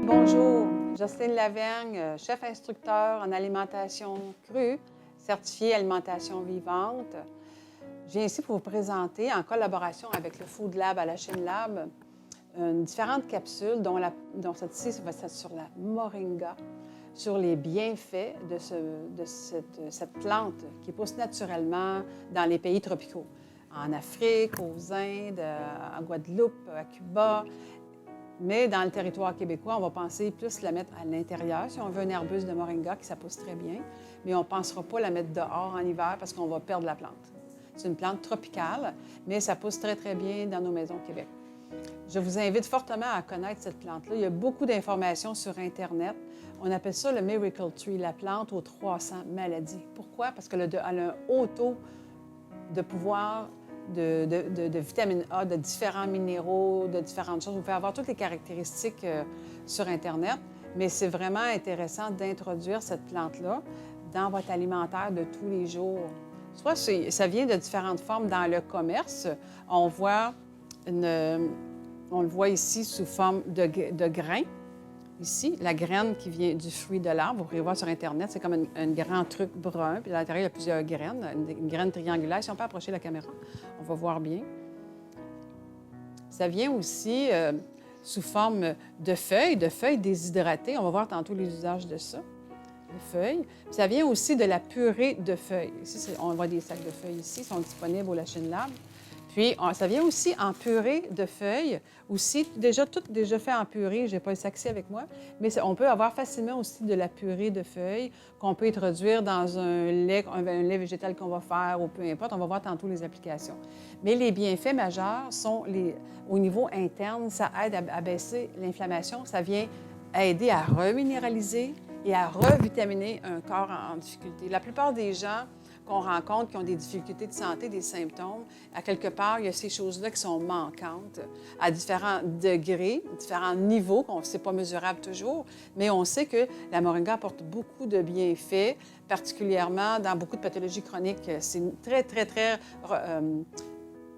Bonjour, Jocelyne Lavergne, chef instructeur en alimentation crue, certifiée alimentation vivante. Je viens ici pour vous présenter, en collaboration avec le Food Lab à la Chine Lab, différentes capsules, dont celle-ci va être sur la moringa, sur les bienfaits de cette plante qui pousse naturellement dans les pays tropicaux, en Afrique, aux Indes, en Guadeloupe, à Cuba. Mais dans le territoire québécois, on va penser plus la mettre à l'intérieur. Si on veut une herbeuse de moringa, ça pousse très bien, mais on ne pensera pas la mettre dehors en hiver parce qu'on va perdre la plante. C'est une plante tropicale, mais ça pousse très, très bien dans nos maisons au Québec. Je vous invite fortement à connaître cette plante-là. Il y a beaucoup d'informations sur Internet. On appelle ça le Miracle Tree, la plante aux 300 maladies. Pourquoi? Parce qu'elle a un haut taux de pouvoir de vitamine A, de différents minéraux, de différentes choses. Vous pouvez avoir toutes les caractéristiques sur Internet, mais c'est vraiment intéressant d'introduire cette plante-là dans votre alimentaire de tous les jours. Soit ça vient de différentes formes dans le commerce. On le voit ici sous forme de grains. Ici, la graine qui vient du fruit de l'arbre, vous pourrez voir sur Internet, c'est comme un grand truc brun, puis à l'intérieur, il y a plusieurs graines, une graine triangulaire. Si on peut approcher la caméra, on va voir bien. Ça vient aussi sous forme de feuilles déshydratées. On va voir tantôt les usages de ça, les feuilles. Puis ça vient aussi de la purée de feuilles. Ici, on voit des sacs de feuilles ici, ils sont disponibles au La Chine Lab. Puis, ça vient aussi en purée de feuilles, aussi, tout déjà fait en purée. Je n'ai pas le sac-ci avec moi, mais on peut avoir facilement aussi de la purée de feuilles qu'on peut introduire dans un lait végétal qu'on va faire ou peu importe. On va voir tantôt les applications. Mais les bienfaits majeurs sont au niveau interne. Ça aide à baisser l'inflammation. Ça vient aider à reminéraliser et à revitaminer un corps en difficulté. La plupart des gens qu'on rencontre, qui ont des difficultés de santé, des symptômes, à quelque part, il y a ces choses-là qui sont manquantes à différents degrés, différents niveaux, qu'on ne sait pas mesurable toujours, mais on sait que la moringa apporte beaucoup de bienfaits, particulièrement dans beaucoup de pathologies chroniques. C'est très, très, très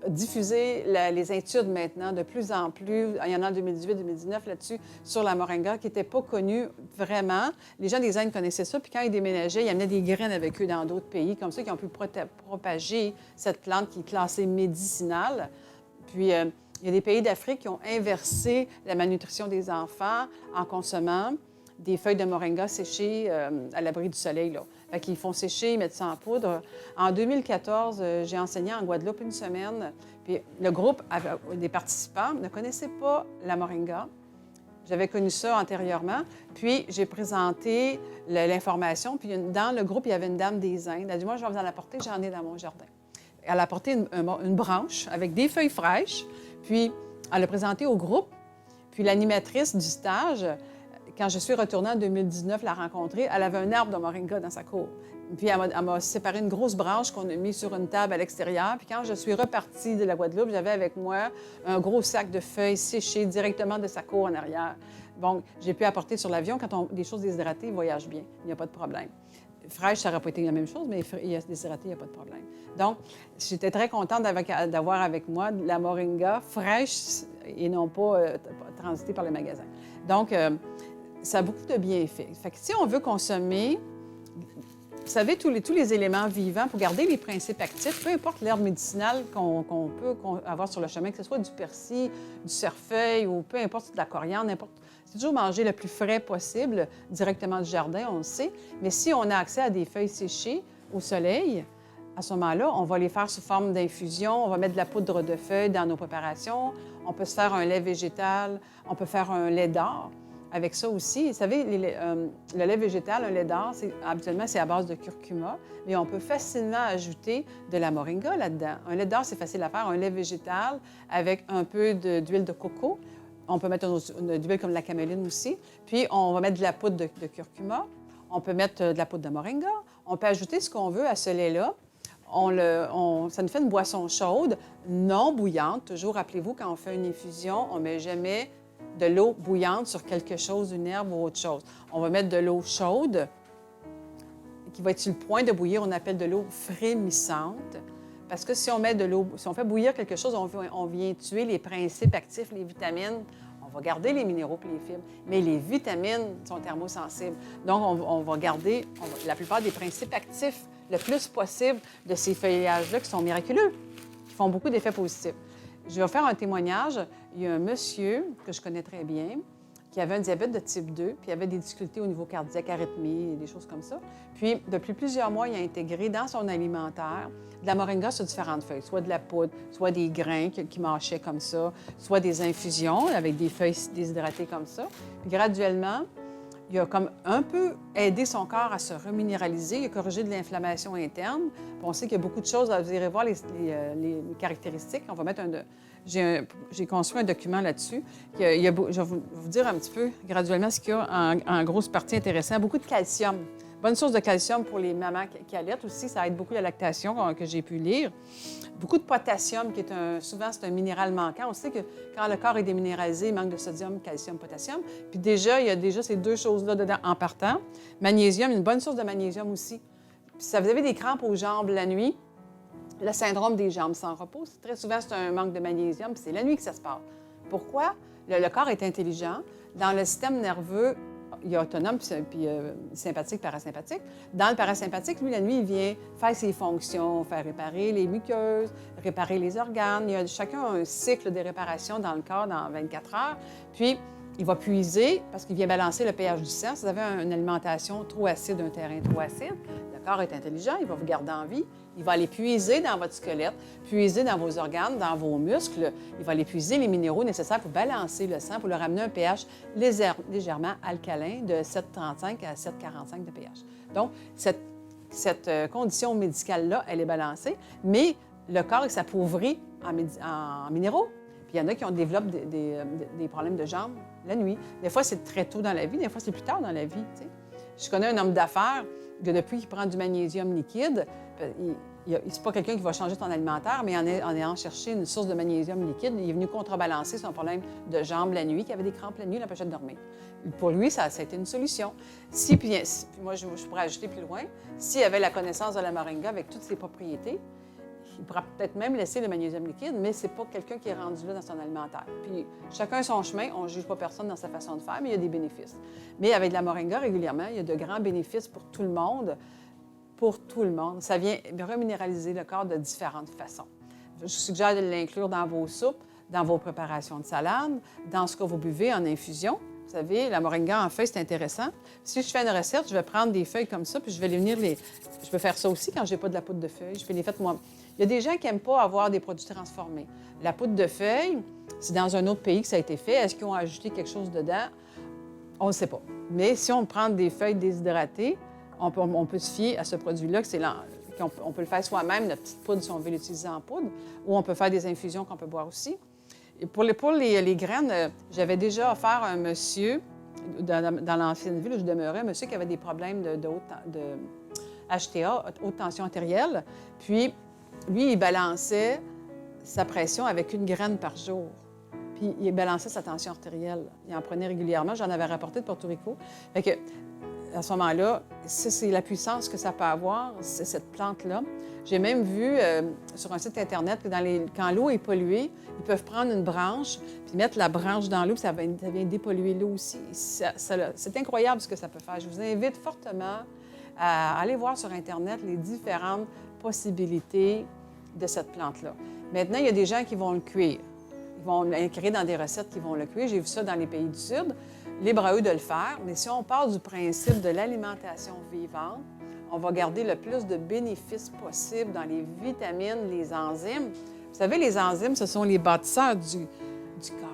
diffusé, les études maintenant, de plus en plus. Il y en a en 2018-2019 là-dessus, sur la moringa, qui n'était pas connue vraiment. Les gens des Indes connaissaient ça, puis quand ils déménageaient, ils amenaient des graines avec eux dans d'autres pays, comme ça, qui ont pu propager cette plante qui est classée médicinale. Puis, il y a des pays d'Afrique qui ont inversé la malnutrition des enfants en consommant des feuilles de moringa séchées à l'abri du soleil, là. Fait qu'ils font sécher, ils mettent ça en poudre. En 2014, j'ai enseigné en Guadeloupe une semaine. Puis le groupe des participants ne connaissait pas la moringa. J'avais connu ça antérieurement. Puis j'ai présenté l'information. Puis dans le groupe, il y avait une dame des Indes. Elle a dit, moi, je vais vous en apporter, j'en ai dans mon jardin. Elle a apporté une branche avec des feuilles fraîches. Puis elle l'a présenté au groupe. Puis l'animatrice du stage, quand je suis retournée en 2019 la rencontrer, elle avait un arbre de moringa dans sa cour. Puis elle m'a séparé une grosse branche qu'on a mise sur une table à l'extérieur. Puis quand je suis repartie de la Guadeloupe, j'avais avec moi un gros sac de feuilles séchées directement de sa cour en arrière. Donc, j'ai pu apporter sur l'avion. Quand des choses déshydratées, voyagent bien. Il n'y a pas de problème. Fraîche, ça n'aurait pas été la même chose, mais déshydraté, il n'y a pas de problème. Donc, j'étais très contente d'avoir avec moi de la moringa fraîche et non pas transitée par les magasins. Donc, ça a beaucoup de bienfaits. Fait que si on veut consommer, vous savez, tous les éléments vivants, pour garder les principes actifs, peu importe l'herbe médicinale qu'on peut avoir sur le chemin, que ce soit du persil, du cerfeuil ou peu importe, de la coriandre, n'importe. C'est toujours manger le plus frais possible, directement du jardin, on le sait. Mais si on a accès à des feuilles séchées au soleil, à ce moment-là, on va les faire sous forme d'infusion. On va mettre de la poudre de feuilles dans nos préparations. On peut se faire un lait végétal. On peut faire un lait d'or. Avec ça aussi, vous savez, le lait végétal, un lait d'or, habituellement, c'est à base de curcuma, mais on peut facilement ajouter de la moringa là-dedans. Un lait d'or, c'est facile à faire. Un lait végétal avec un peu d'huile de coco. On peut mettre de l'huile comme la caméline aussi. Puis, on va mettre de la poudre de curcuma. On peut mettre de la poudre de moringa. On peut ajouter ce qu'on veut à ce lait-là. Ça nous fait une boisson chaude, non bouillante. Toujours, rappelez-vous, quand on fait une infusion, on ne met jamais de l'eau bouillante sur quelque chose, une herbe ou autre chose. On va mettre de l'eau chaude qui va être sur le point de bouillir. On appelle de l'eau frémissante. Parce que si on fait bouillir quelque chose, on vient tuer les principes actifs, les vitamines. On va garder les minéraux et les fibres, mais les vitamines sont thermosensibles. Donc, on va garder la plupart des principes actifs le plus possible de ces feuillages-là qui sont miraculeux, qui font beaucoup d'effets positifs. Je vais faire un témoignage. Il y a un monsieur que je connais très bien qui avait un diabète de type 2, puis il avait des difficultés au niveau cardiaque, arythmie, des choses comme ça. Puis, depuis plusieurs mois, il a intégré dans son alimentaire de la moringa sur différentes feuilles, soit de la poudre, soit des grains qui mâchaient comme ça, soit des infusions avec des feuilles déshydratées comme ça. Puis, graduellement, il a comme un peu aidé son corps à se reminéraliser, il a corrigé de l'inflammation interne. Puis on sait qu'il y a beaucoup de choses, vous irez voir les caractéristiques. On va mettre j'ai construit un document là-dessus. Je vais vous dire un petit peu graduellement ce qu'il y a en grosse partie intéressant. Beaucoup de calcium. Bonne source de calcium pour les mamans qui allaitent aussi. Ça aide beaucoup la lactation que j'ai pu lire. Beaucoup de potassium, qui est souvent c'est un minéral manquant. On sait que quand le corps est déminéralisé, il manque de sodium, calcium, potassium. Puis déjà, il y a déjà ces deux choses-là dedans en partant. Magnésium, une bonne source de magnésium aussi. Puis si vous avez des crampes aux jambes la nuit, le syndrome des jambes sans repos, très souvent, c'est un manque de magnésium, puis c'est la nuit que ça se passe. Pourquoi? Le corps est intelligent. Dans le système nerveux, il est autonome, puis sympathique, parasympathique. Dans le parasympathique, lui, la nuit, il vient faire ses fonctions, faire réparer les muqueuses, réparer les organes. Chacun a un cycle de réparation dans le corps dans 24 heures. Puis, il va puiser, parce qu'il vient balancer le pH du sang. Si vous avez une alimentation trop acide, un terrain trop acide, le corps est intelligent, il va vous garder en vie. Il va aller puiser dans votre squelette, puiser dans vos organes, dans vos muscles. Il va aller puiser les minéraux nécessaires pour balancer le sang, pour le ramener à un pH légèrement alcalin de 7,35 à 7,45 de pH. Donc, cette condition médicale-là, elle est balancée, mais le corps il s'appauvrit en minéraux. Puis il y en a qui développent des problèmes de jambes la nuit. Des fois, c'est très tôt dans la vie, des fois, c'est plus tard dans la vie. T'sais. Je connais un homme d'affaires que depuis qu'il prend du magnésium liquide, c'est pas quelqu'un qui va changer son alimentaire, mais en allant chercher une source de magnésium liquide, il est venu contrebalancer son problème de jambes la nuit, qui avait des crampes la nuit, il l'empêchait de dormir. Pour lui, ça a été une solution. Puis moi, je pourrais ajouter plus loin, s'il avait la connaissance de la moringa avec toutes ses propriétés, il pourra peut-être même laisser le magnésium liquide, mais c'est pas quelqu'un qui est rendu là dans son alimentaire. Puis chacun son chemin, on ne juge pas personne dans sa façon de faire, mais il y a des bénéfices. Mais avec de la moringa, régulièrement, il y a de grands bénéfices pour tout le monde. Pour tout le monde. Ça vient reminéraliser le corps de différentes façons. Je suggère de l'inclure dans vos soupes, dans vos préparations de salade, dans ce que vous buvez en infusion. Vous savez, la moringa en feuilles, c'est intéressant. Si je fais une recette, je vais prendre des feuilles comme ça, puis je vais Je peux faire ça aussi quand je n'ai pas de la poudre de feuilles. Je peux les faire moi. Il y a des gens qui n'aiment pas avoir des produits transformés. La poudre de feuilles, c'est dans un autre pays que ça a été fait. Est-ce qu'ils ont ajouté quelque chose dedans? On ne sait pas. Mais si on prend des feuilles déshydratées, on peut se fier à ce produit-là, on peut le faire soi-même, notre petite poudre, si on veut l'utiliser en poudre, ou on peut faire des infusions qu'on peut boire aussi. Et pour les graines, j'avais déjà offert à un monsieur, dans l'ancienne ville où je demeurais, un monsieur qui avait des problèmes de HTA, haute tension artérielle. Puis, lui, il balançait sa pression avec une graine par jour. Puis, il balançait sa tension artérielle. Il en prenait régulièrement. J'en avais rapporté de Porto Rico. Fait que, à ce moment-là, c'est la puissance que ça peut avoir, cette plante-là. J'ai même vu sur un site Internet que quand l'eau est polluée, ils peuvent prendre une branche puis mettre la branche dans l'eau, puis ça vient dépolluer l'eau aussi. C'est incroyable ce que ça peut faire. Je vous invite fortement à aller voir sur Internet les différentes possibilités de cette plante-là. Maintenant, il y a des gens qui vont le cuire. Ils vont l'inclure dans des recettes qui vont le cuire. J'ai vu ça dans les pays du Sud. Libre à eux de le faire, mais si on part du principe de l'alimentation vivante, on va garder le plus de bénéfices possibles dans les vitamines, les enzymes. Vous savez, les enzymes, ce sont les bâtisseurs du corps.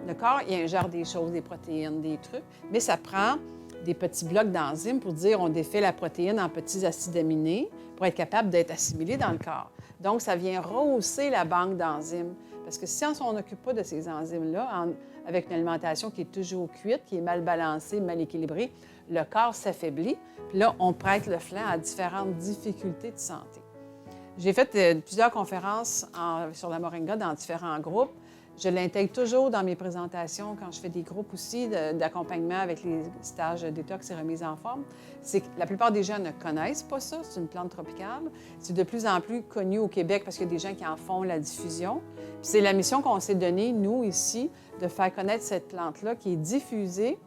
Le corps, il ingère des choses, des protéines, des trucs, mais ça prend des petits blocs d'enzymes pour dire on défait la protéine en petits acides aminés pour être capable d'être assimilé dans le corps. Donc, ça vient rehausser la banque d'enzymes. Parce que si on n'occupe pas de ces enzymes-là, avec une alimentation qui est toujours cuite, qui est mal balancée, mal équilibrée, le corps s'affaiblit. Puis là, on prête le flanc à différentes difficultés de santé. J'ai fait plusieurs conférences sur la moringa dans différents groupes. Je l'intègre toujours dans mes présentations quand je fais des groupes aussi d'accompagnement avec les stages détox et remise en forme. C'est que la plupart des gens ne connaissent pas ça, c'est une plante tropicale. C'est de plus en plus connu au Québec parce qu'il y a des gens qui en font la diffusion. Puis c'est la mission qu'on s'est donnée, nous, ici, de faire connaître cette plante-là qui est diffusée,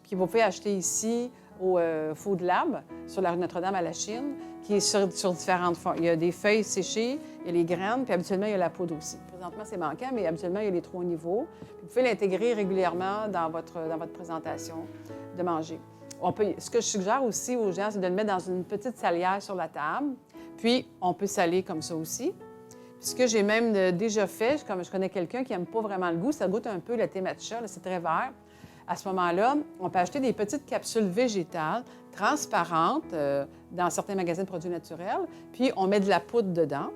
puis vous pouvez acheter ici au Food Lab, sur la rue Notre-Dame à la Chine, qui est sur différentes formes. Il y a des feuilles séchées, il y a les graines, puis habituellement, il y a la poudre aussi. Présentement, c'est manquant, mais habituellement, il y a les 3 niveaux. Puis vous pouvez l'intégrer régulièrement dans votre présentation de manger. Ce que je suggère aussi aux gens, c'est de le mettre dans une petite salière sur la table. Puis, on peut saler comme ça aussi. Puis ce que j'ai même déjà fait, comme je connais quelqu'un qui n'aime pas vraiment le goût, ça goûte un peu le thé matcha, c'est très vert. À ce moment-là, on peut acheter des petites capsules végétales transparentes dans certains magasins de produits naturels, puis on met de la poudre dedans.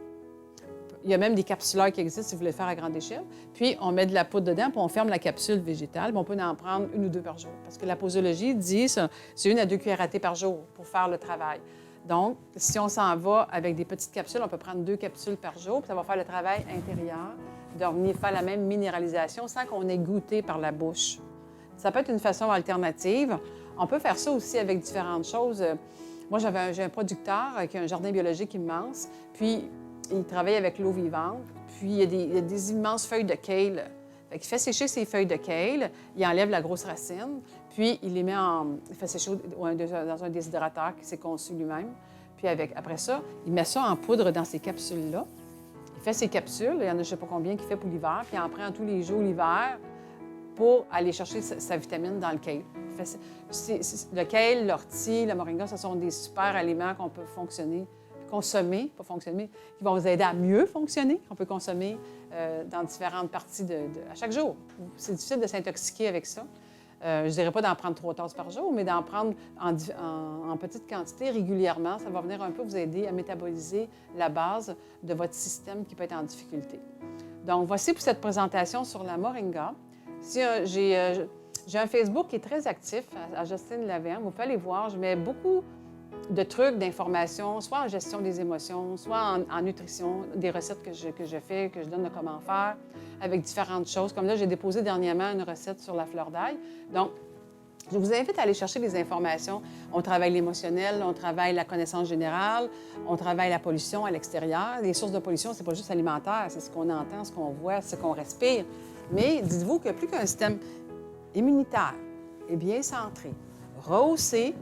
Il y a même des capsuleurs qui existent si vous voulez le faire à grande échelle. Puis on met de la poudre dedans, puis on ferme la capsule végétale, puis on peut en prendre 1 ou 2 par jour. Parce que la posologie dit que c'est 1 à 2 cuillères à thé par jour pour faire le travail. Donc, si on s'en va avec des petites capsules, on peut prendre 2 capsules par jour, puis ça va faire le travail intérieur, de revenir faire la même minéralisation sans qu'on ait goûté par la bouche. Ça peut être une façon alternative. On peut faire ça aussi avec différentes choses. Moi, j'ai un producteur qui a un jardin biologique immense, puis il travaille avec l'eau vivante, puis il y a des immenses feuilles de kale. Il fait sécher ses feuilles de kale, il enlève la grosse racine, puis il les met il fait sécher dans un déshydrateur qui s'est conçu lui-même. Puis après ça, il met ça en poudre dans ces capsules-là. Il fait ses capsules, il y en a je ne sais pas combien qu'il fait pour l'hiver, puis il en prend tous les jours l'hiver pour aller chercher sa vitamine dans le kale. Le kale, l'ortie, la moringa, ce sont des super aliments qu'on peut consommer, qui vont vous aider à mieux fonctionner, qu'on peut consommer dans différentes parties à chaque jour. C'est difficile de s'intoxiquer avec ça. Je ne dirais pas d'en prendre 3 tasses par jour, mais d'en prendre en petite quantité régulièrement. Ça va venir un peu vous aider à métaboliser la base de votre système qui peut être en difficulté. Donc, voici pour cette présentation sur la moringa. J'ai un Facebook qui est très actif, à Justine Lavergne. Vous pouvez aller voir. Je mets beaucoup de trucs, d'informations, soit en gestion des émotions, soit en nutrition, des recettes que je fais, que je donne de comment faire, avec différentes choses. Comme là, j'ai déposé dernièrement une recette sur la fleur d'ail. Donc, je vous invite à aller chercher des informations. On travaille l'émotionnel, on travaille la connaissance générale, on travaille la pollution à l'extérieur. Les sources de pollution, c'est pas juste alimentaire, c'est ce qu'on entend, ce qu'on voit, ce qu'on respire. Mais dites-vous que plus qu'un système immunitaire est bien centré, rehaussé,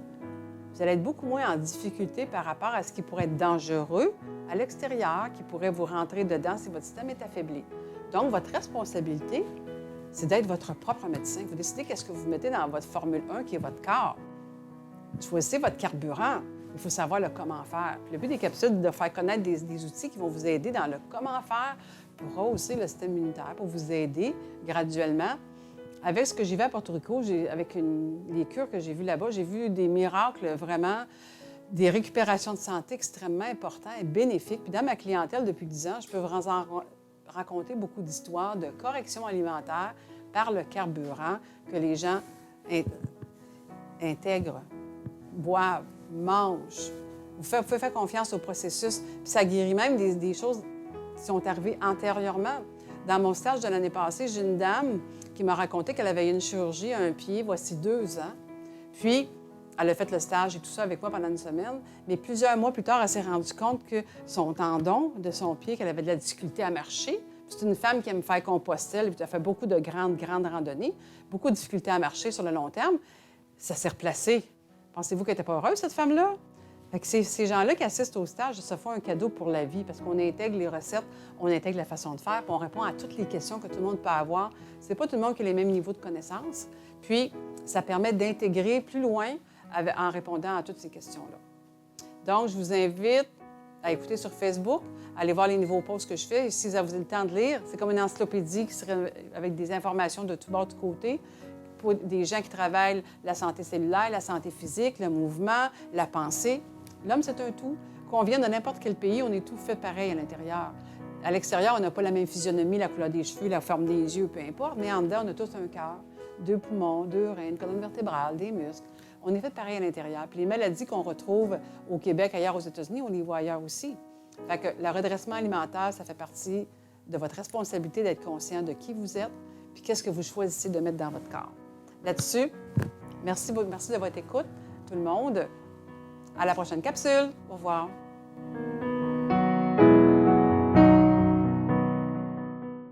vous allez être beaucoup moins en difficulté par rapport à ce qui pourrait être dangereux à l'extérieur, qui pourrait vous rentrer dedans si votre système est affaibli. Donc, votre responsabilité, c'est d'être votre propre médecin. Vous décidez qu'est-ce que vous mettez dans votre Formule 1, qui est votre corps. Choisissez votre carburant. Il faut savoir le comment faire. Puis le but des capsules, c'est de faire connaître des outils qui vont vous aider dans le comment faire pour rehausser le système immunitaire, pour vous aider graduellement. Avec ce que j'ai vu à Porto Rico, avec les cures que j'ai vues là-bas, j'ai vu des miracles, vraiment, des récupérations de santé extrêmement importantes et bénéfiques. Puis dans ma clientèle, depuis 10 ans, je peux vous raconter beaucoup d'histoires de correction alimentaire par le carburant que les gens intègrent, boivent, mangent. Vous pouvez faire confiance au processus. Puis ça guérit même des choses qui sont arrivées antérieurement. Dans mon stage de l'année passée, j'ai une dame qui m'a raconté qu'elle avait eu une chirurgie à un pied, voici 2 ans. Puis, elle a fait le stage et tout ça avec moi pendant une semaine. Mais plusieurs mois plus tard, elle s'est rendue compte que son tendon de son pied, qu'elle avait de la difficulté à marcher. C'est une femme qui aime faire Compostelle, qui a fait beaucoup de grandes randonnées, beaucoup de difficultés à marcher sur le long terme. Ça s'est replacé. Pensez-vous qu'elle n'était pas heureuse, cette femme-là? Fait que ces gens-là qui assistent au stage se font un cadeau pour la vie parce qu'on intègre les recettes, on intègre la façon de faire, puis on répond à toutes les questions que tout le monde peut avoir. C'est pas tout le monde qui a les mêmes niveaux de connaissances. Puis, ça permet d'intégrer plus loin en répondant à toutes ces questions-là. Donc, je vous invite à écouter sur Facebook, à aller voir les nouveaux posts que je fais. Si vous avez le temps de lire, c'est comme une encyclopédie qui serait avec des informations de tous bords, de côté, pour des gens qui travaillent la santé cellulaire, la santé physique, le mouvement, la pensée. L'homme, c'est un tout. Qu'on vienne de n'importe quel pays, on est tout fait pareil à l'intérieur. À l'extérieur, on n'a pas la même physionomie, la couleur des cheveux, la forme des yeux, peu importe, mais en dedans, on a tous un cœur, 2 poumons, 2 reins, une colonne vertébrale, des muscles. On est fait pareil à l'intérieur. Puis les maladies qu'on retrouve au Québec, ailleurs aux États-Unis, on les voit ailleurs aussi. Fait que le redressement alimentaire, ça fait partie de votre responsabilité d'être conscient de qui vous êtes, puis qu'est-ce que vous choisissez de mettre dans votre corps. Là-dessus, merci de votre écoute, tout le monde. À la prochaine capsule. Au revoir.